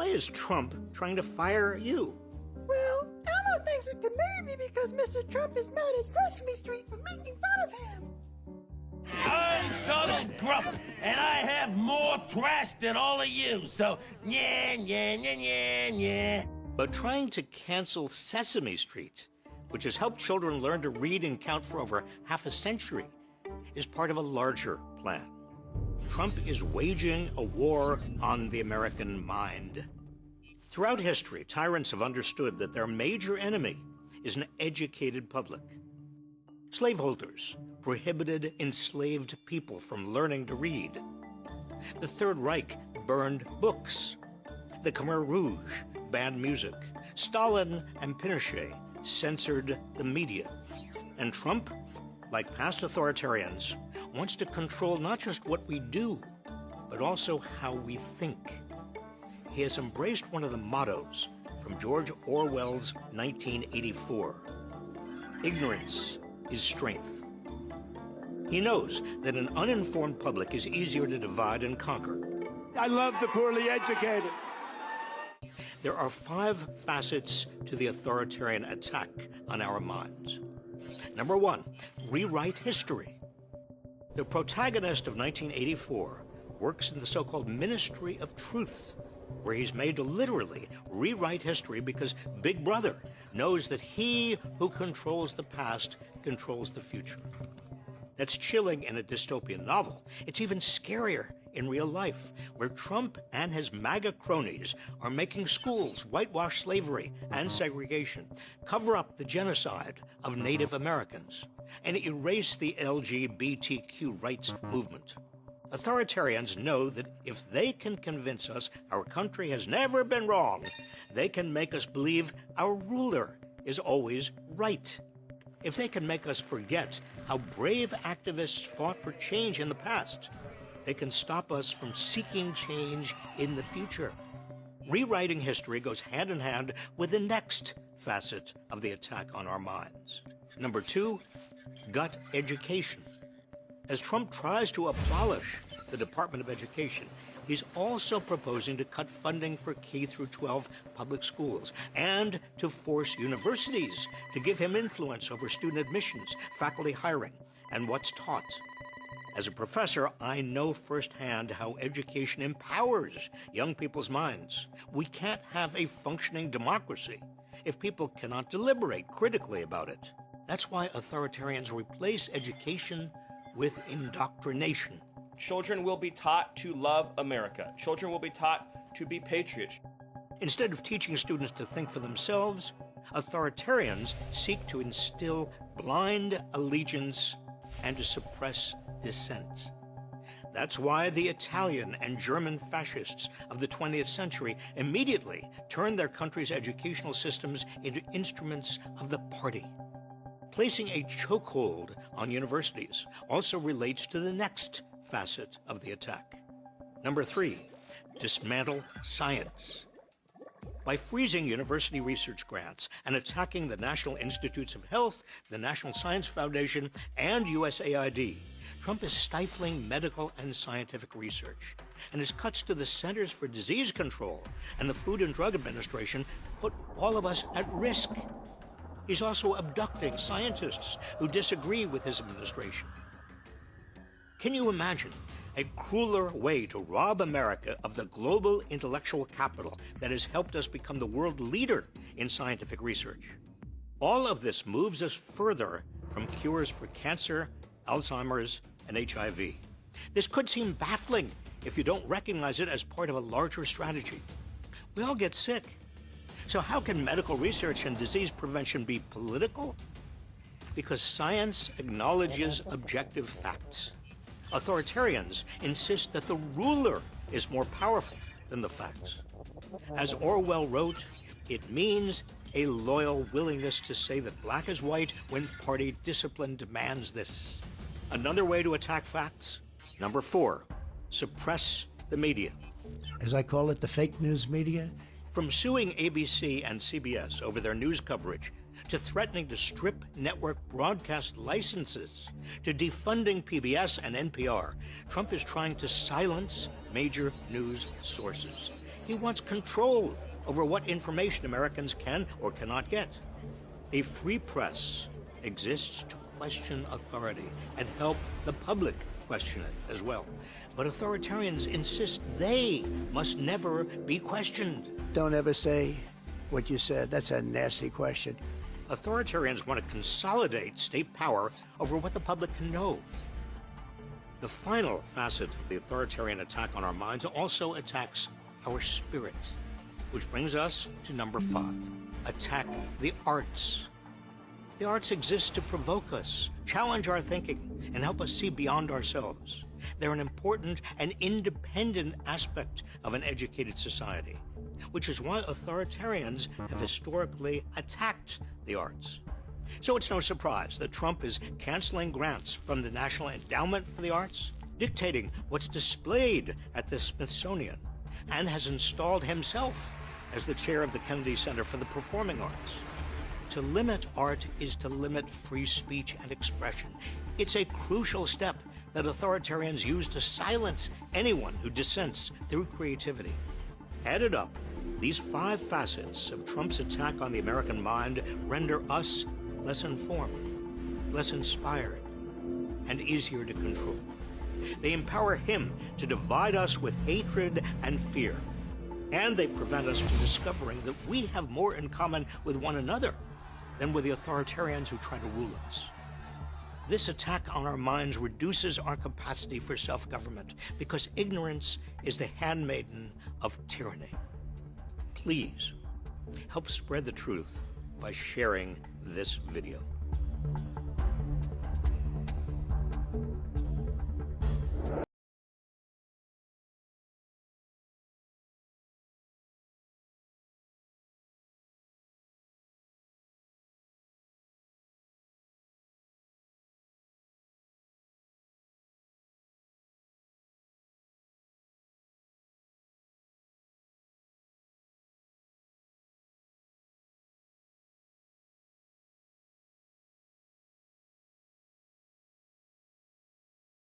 why is Trump trying to fire you? Well, Elmo thinks it can marry me because Mr. Trump is mad at Sesame Street for making fun of him. I'm Donald Trump, and I have more trash than all of you, so yeah. But trying to cancel Sesame Street, which has helped children learn to read and count for over half a century, is part of a larger plan. Trump is waging a war on the American mind. Throughout history, tyrants have understood that their major enemy is an educated public. Slaveholders prohibited enslaved people from learning to read. The Third Reich burned books. The Khmer Rouge banned music. Stalin and Pinochet censored the media. And Trump, like past authoritarians, wants to control not just what we do, but also how we think. He has embraced one of the mottos from George Orwell's 1984. Ignorance is strength. He knows that an uninformed public is easier to divide and conquer. I love the poorly educated. There are 5 facets to the authoritarian attack on our minds. Number 1, rewrite history. The protagonist of 1984 works in the so-called Ministry of Truth, where he's made to literally rewrite history because Big Brother knows that he who controls the past controls the future. That's chilling in a dystopian novel. It's even scarier in real life, where Trump and his MAGA cronies are making schools whitewash slavery and segregation, cover up the genocide of Native Americans, and erase the LGBTQ rights movement. Authoritarians know that if they can convince us our country has never been wrong, they can make us believe our ruler is always right. If they can make us forget how brave activists fought for change in the past, they can stop us from seeking change in the future. Rewriting history goes hand in hand with the next facet of the attack on our minds. Number 2, gut education. As Trump tries to abolish the Department of Education, he's also proposing to cut funding for K-12 public schools and to force universities to give him influence over student admissions, faculty hiring, and what's taught. As a professor, I know firsthand how education empowers young people's minds. We can't have a functioning democracy if people cannot deliberate critically about it. That's why authoritarians replace education with indoctrination. Children will be taught to love America. Children will be taught to be patriots. Instead of teaching students to think for themselves, authoritarians seek to instill blind allegiance and to suppress dissent. That's why the Italian and German fascists of the 20th century immediately turned their country's educational systems into instruments of the party. Placing a chokehold on universities also relates to the next facet of the attack. Number 3, dismantle science. By freezing university research grants and attacking the National Institutes of Health, the National Science Foundation, and USAID, Trump is stifling medical and scientific research. And his cuts to the Centers for Disease Control and the Food and Drug Administration put all of us at risk. He's also abducting scientists who disagree with his administration. Can you imagine a crueler way to rob America of the global intellectual capital that has helped us become the world leader in scientific research? All of this moves us further from cures for cancer, Alzheimer's, and HIV. This could seem baffling if you don't recognize it as part of a larger strategy. We all get sick. So how can medical research and disease prevention be political? Because science acknowledges objective facts. Authoritarians insist that the ruler is more powerful than the facts. As Orwell wrote, it means a loyal willingness to say that black is white when party discipline demands this. Another way to attack facts? Number 4, suppress the media. As I call it, the fake news media. From suing ABC and CBS over their news coverage, to threatening to strip network broadcast licenses, to defunding PBS and NPR, Trump is trying to silence major news sources. He wants control over what information Americans can or cannot get. A free press exists to question authority and help the public question it as well. But authoritarians insist they must never be questioned. Don't ever say what you said. That's a nasty question. Authoritarians want to consolidate state power over what the public can know. The final facet of the authoritarian attack on our minds also attacks our spirit, which brings us to number 5. Attack the arts. The arts exist to provoke us, challenge our thinking, and help us see beyond ourselves. They're an important and independent aspect of an educated society, which is why authoritarians have historically attacked the arts. So it's no surprise that Trump is canceling grants from the National Endowment for the Arts, dictating what's displayed at the Smithsonian, and has installed himself as the chair of the Kennedy Center for the Performing Arts. To limit art is to limit free speech and expression. It's a crucial step that authoritarians use to silence anyone who dissents through creativity. Added up, these 5 facets of Trump's attack on the American mind render us less informed, less inspired, and easier to control. They empower him to divide us with hatred and fear, and they prevent us from discovering that we have more in common with one another than with the authoritarians who try to rule us. This attack on our minds reduces our capacity for self-government because ignorance is the handmaiden of tyranny. Please help spread the truth by sharing this video.